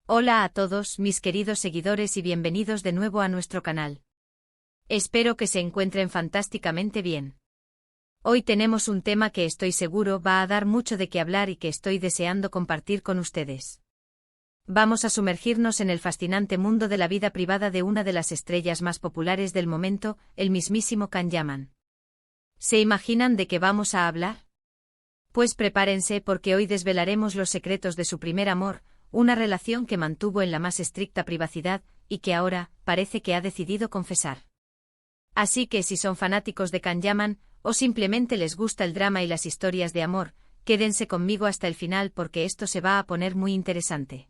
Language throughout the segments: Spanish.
Hola a todos mis queridos seguidores y bienvenidos de nuevo a nuestro canal. Espero que se encuentren fantásticamente bien. Hoy tenemos un tema que estoy seguro va a dar mucho de qué hablar y que estoy deseando compartir con ustedes. Vamos a sumergirnos en el fascinante mundo de la vida privada de una de las estrellas más populares del momento, el mismísimo Can Yaman. ¿Se imaginan de qué vamos a hablar? Pues prepárense porque hoy desvelaremos los secretos de su primer amor, una relación que mantuvo en la más estricta privacidad, y que ahora, parece que ha decidido confesar. Así que si son fanáticos de Can Yaman, o simplemente les gusta el drama y las historias de amor, quédense conmigo hasta el final porque esto se va a poner muy interesante.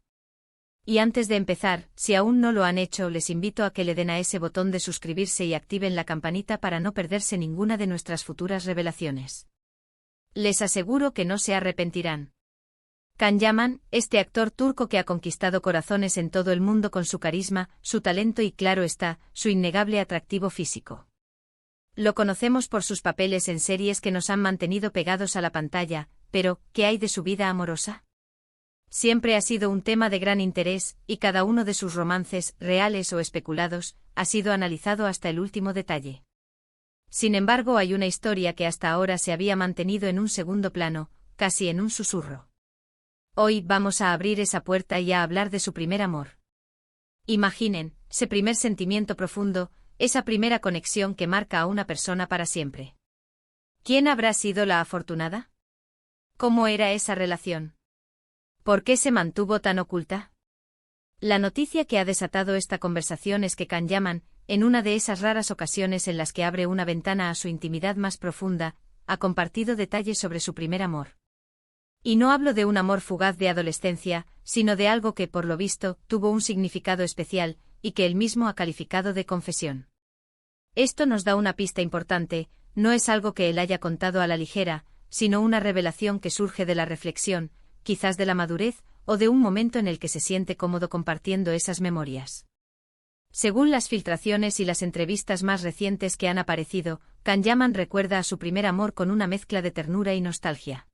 Y antes de empezar, si aún no lo han hecho, les invito a que le den a ese botón de suscribirse y activen la campanita para no perderse ninguna de nuestras futuras revelaciones. Les aseguro que no se arrepentirán. Can Yaman, este actor turco que ha conquistado corazones en todo el mundo con su carisma, su talento y claro está, su innegable atractivo físico. Lo conocemos por sus papeles en series que nos han mantenido pegados a la pantalla, pero, ¿qué hay de su vida amorosa? Siempre ha sido un tema de gran interés, y cada uno de sus romances, reales o especulados, ha sido analizado hasta el último detalle. Sin embargo, hay una historia que hasta ahora se había mantenido en un segundo plano, casi en un susurro. Hoy vamos a abrir esa puerta y a hablar de su primer amor. Imaginen, ese primer sentimiento profundo, esa primera conexión que marca a una persona para siempre. ¿Quién habrá sido la afortunada? ¿Cómo era esa relación? ¿Por qué se mantuvo tan oculta? La noticia que ha desatado esta conversación es que Can Yaman, en una de esas raras ocasiones en las que abre una ventana a su intimidad más profunda, ha compartido detalles sobre su primer amor. Y no hablo de un amor fugaz de adolescencia, sino de algo que, por lo visto, tuvo un significado especial, y que él mismo ha calificado de confesión. Esto nos da una pista importante, no es algo que él haya contado a la ligera, sino una revelación que surge de la reflexión, quizás de la madurez, o de un momento en el que se siente cómodo compartiendo esas memorias. Según las filtraciones y las entrevistas más recientes que han aparecido, Can Yaman recuerda a su primer amor con una mezcla de ternura y nostalgia.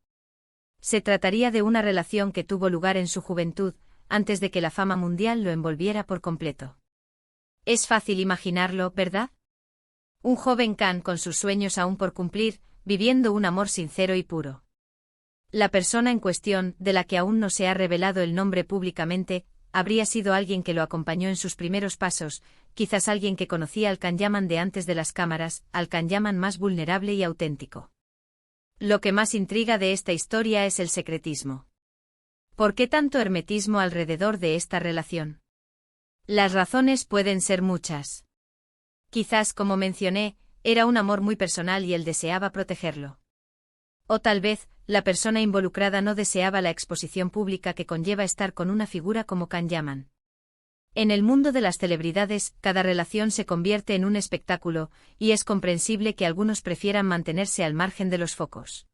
Se trataría de una relación que tuvo lugar en su juventud, antes de que la fama mundial lo envolviera por completo. Es fácil imaginarlo, ¿verdad? Un joven Can con sus sueños aún por cumplir, viviendo un amor sincero y puro. La persona en cuestión, de la que aún no se ha revelado el nombre públicamente, habría sido alguien que lo acompañó en sus primeros pasos, quizás alguien que conocía al Can Yaman de antes de las cámaras, al Can Yaman más vulnerable y auténtico. Lo que más intriga de esta historia es el secretismo. ¿Por qué tanto hermetismo alrededor de esta relación? Las razones pueden ser muchas. Quizás, como mencioné, era un amor muy personal y él deseaba protegerlo. O tal vez, la persona involucrada no deseaba la exposición pública que conlleva estar con una figura como Can Yaman. En el mundo de las celebridades, cada relación se convierte en un espectáculo, y es comprensible que algunos prefieran mantenerse al margen de los focos.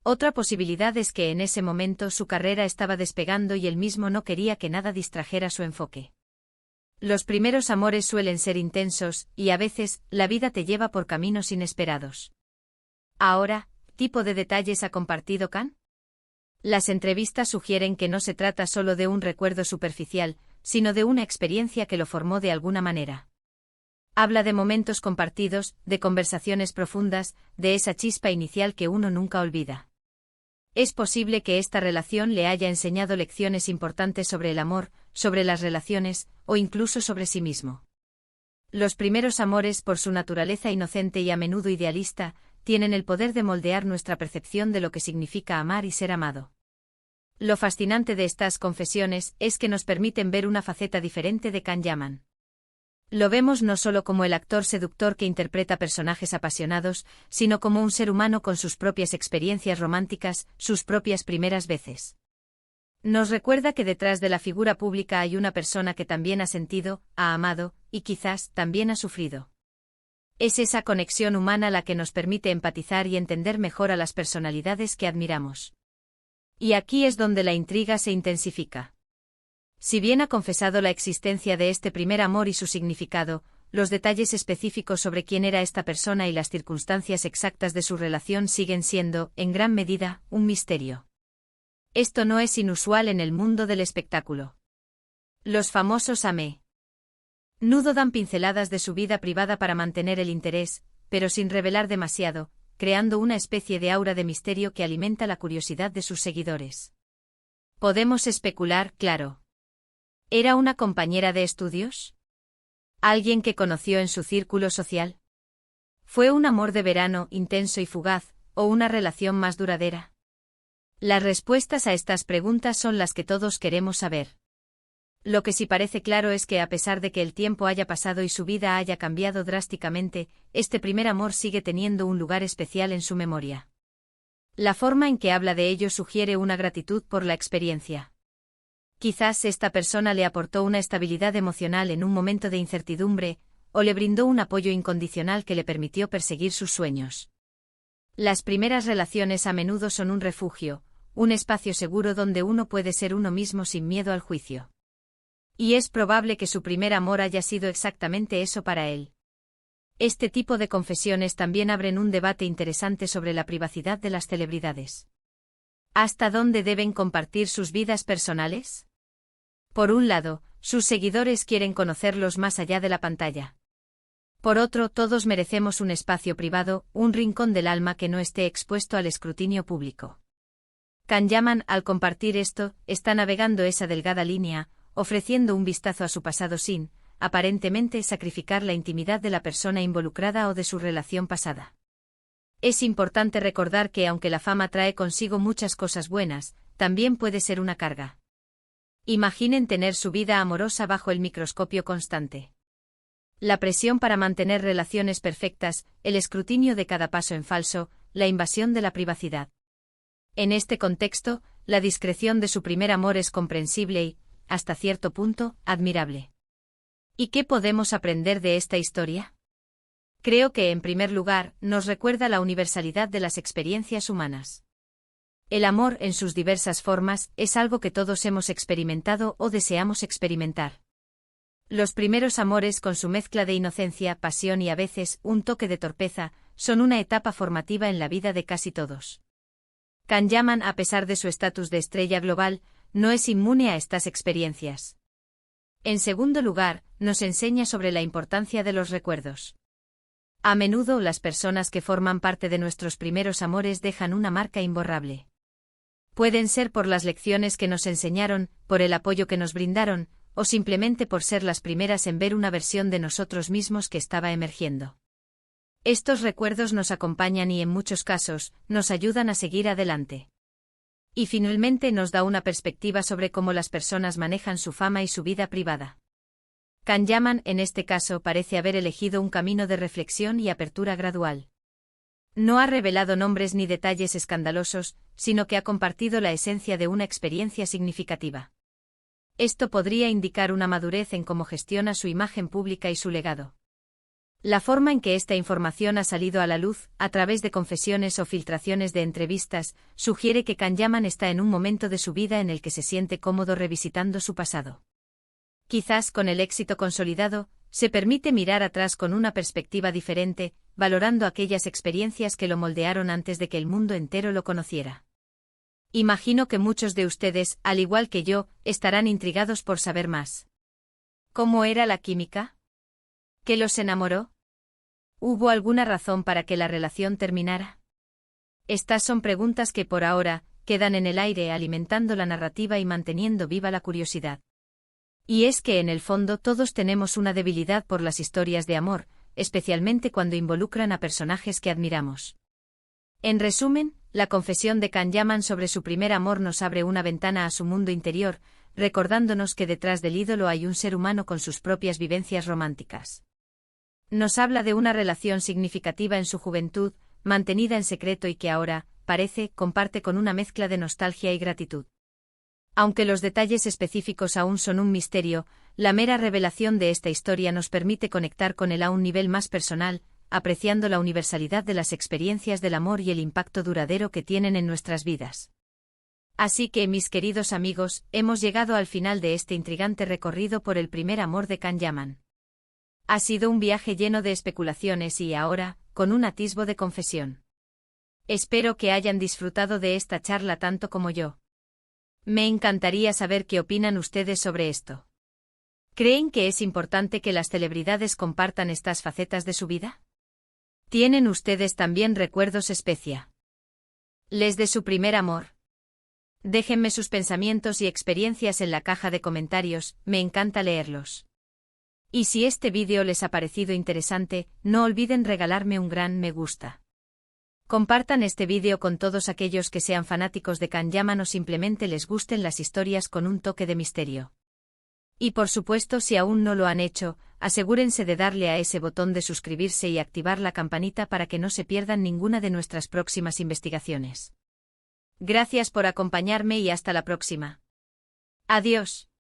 Otra posibilidad es que en ese momento su carrera estaba despegando y él mismo no quería que nada distrajera su enfoque. Los primeros amores suelen ser intensos, y a veces, la vida te lleva por caminos inesperados. Ahora, ¿qué tipo de detalles ha compartido Can? Las entrevistas sugieren que no se trata solo de un recuerdo superficial, sino de una experiencia que lo formó de alguna manera. Habla de momentos compartidos, de conversaciones profundas, de esa chispa inicial que uno nunca olvida. Es posible que esta relación le haya enseñado lecciones importantes sobre el amor, sobre las relaciones, o incluso sobre sí mismo. Los primeros amores, por su naturaleza inocente y a menudo idealista, tienen el poder de moldear nuestra percepción de lo que significa amar y ser amado. Lo fascinante de estas confesiones es que nos permiten ver una faceta diferente de Can Yaman. Lo vemos no solo como el actor seductor que interpreta personajes apasionados, sino como un ser humano con sus propias experiencias románticas, sus propias primeras veces. Nos recuerda que detrás de la figura pública hay una persona que también ha sentido, ha amado, y quizás también ha sufrido. Es esa conexión humana la que nos permite empatizar y entender mejor a las personalidades que admiramos. Y aquí es donde la intriga se intensifica. Si bien ha confesado la existencia de este primer amor y su significado, los detalles específicos sobre quién era esta persona y las circunstancias exactas de su relación siguen siendo, en gran medida, un misterio. Esto no es inusual en el mundo del espectáculo. Los famosos AME. Nudo dan pinceladas de su vida privada para mantener el interés, pero sin revelar demasiado, creando una especie de aura de misterio que alimenta la curiosidad de sus seguidores. Podemos especular, claro. ¿Era una compañera de estudios? ¿Alguien que conoció en su círculo social? ¿Fue un amor de verano, intenso y fugaz, o una relación más duradera? Las respuestas a estas preguntas son las que todos queremos saber. Lo que sí parece claro es que a pesar de que el tiempo haya pasado y su vida haya cambiado drásticamente, este primer amor sigue teniendo un lugar especial en su memoria. La forma en que habla de ello sugiere una gratitud por la experiencia. Quizás esta persona le aportó una estabilidad emocional en un momento de incertidumbre, o le brindó un apoyo incondicional que le permitió perseguir sus sueños. Las primeras relaciones a menudo son un refugio, un espacio seguro donde uno puede ser uno mismo sin miedo al juicio. Y es probable que su primer amor haya sido exactamente eso para él. Este tipo de confesiones también abren un debate interesante sobre la privacidad de las celebridades. ¿Hasta dónde deben compartir sus vidas personales? Por un lado, sus seguidores quieren conocerlos más allá de la pantalla. Por otro, todos merecemos un espacio privado, un rincón del alma que no esté expuesto al escrutinio público. Can Yaman, al compartir esto, está navegando esa delgada línea, ofreciendo un vistazo a su pasado sin, aparentemente, sacrificar la intimidad de la persona involucrada o de su relación pasada. Es importante recordar que aunque la fama trae consigo muchas cosas buenas, también puede ser una carga. Imaginen tener su vida amorosa bajo el microscopio constante. La presión para mantener relaciones perfectas, el escrutinio de cada paso en falso, la invasión de la privacidad. En este contexto, la discreción de su primer amor es comprensible y, hasta cierto punto, admirable. ¿Y qué podemos aprender de esta historia? Creo que, en primer lugar, nos recuerda la universalidad de las experiencias humanas. El amor, en sus diversas formas, es algo que todos hemos experimentado o deseamos experimentar. Los primeros amores, con su mezcla de inocencia, pasión y a veces un toque de torpeza, son una etapa formativa en la vida de casi todos. Can Yaman, a pesar de su estatus de estrella global, no es inmune a estas experiencias. En segundo lugar, nos enseña sobre la importancia de los recuerdos. A menudo las personas que forman parte de nuestros primeros amores dejan una marca imborrable. Pueden ser por las lecciones que nos enseñaron, por el apoyo que nos brindaron, o simplemente por ser las primeras en ver una versión de nosotros mismos que estaba emergiendo. Estos recuerdos nos acompañan y en muchos casos, nos ayudan a seguir adelante. Y finalmente nos da una perspectiva sobre cómo las personas manejan su fama y su vida privada. Can Yaman, en este caso, parece haber elegido un camino de reflexión y apertura gradual. No ha revelado nombres ni detalles escandalosos, sino que ha compartido la esencia de una experiencia significativa. Esto podría indicar una madurez en cómo gestiona su imagen pública y su legado. La forma en que esta información ha salido a la luz, a través de confesiones o filtraciones de entrevistas, sugiere que Can Yaman está en un momento de su vida en el que se siente cómodo revisitando su pasado. Quizás con el éxito consolidado, se permite mirar atrás con una perspectiva diferente, valorando aquellas experiencias que lo moldearon antes de que el mundo entero lo conociera. Imagino que muchos de ustedes, al igual que yo, estarán intrigados por saber más. ¿Cómo era la química? ¿Qué los enamoró? ¿Hubo alguna razón para que la relación terminara? Estas son preguntas que por ahora, quedan en el aire alimentando la narrativa y manteniendo viva la curiosidad. Y es que en el fondo todos tenemos una debilidad por las historias de amor, especialmente cuando involucran a personajes que admiramos. En resumen, la confesión de Can Yaman sobre su primer amor nos abre una ventana a su mundo interior, recordándonos que detrás del ídolo hay un ser humano con sus propias vivencias románticas. Nos habla de una relación significativa en su juventud, mantenida en secreto y que ahora, parece, comparte con una mezcla de nostalgia y gratitud. Aunque los detalles específicos aún son un misterio, la mera revelación de esta historia nos permite conectar con él a un nivel más personal, apreciando la universalidad de las experiencias del amor y el impacto duradero que tienen en nuestras vidas. Así que, mis queridos amigos, hemos llegado al final de este intrigante recorrido por el primer amor de Can Yaman. Ha sido un viaje lleno de especulaciones y ahora, con un atisbo de confesión. Espero que hayan disfrutado de esta charla tanto como yo. Me encantaría saber qué opinan ustedes sobre esto. ¿Creen que es importante que las celebridades compartan estas facetas de su vida? ¿Tienen ustedes también recuerdos especiales de su primer amor? Déjenme sus pensamientos y experiencias en la caja de comentarios, me encanta leerlos. Y si este vídeo les ha parecido interesante, no olviden regalarme un gran me gusta. Compartan este vídeo con todos aquellos que sean fanáticos de Kan-Yaman o simplemente les gusten las historias con un toque de misterio. Y por supuesto, si aún no lo han hecho, asegúrense de darle a ese botón de suscribirse y activar la campanita para que no se pierdan ninguna de nuestras próximas investigaciones. Gracias por acompañarme y hasta la próxima. Adiós.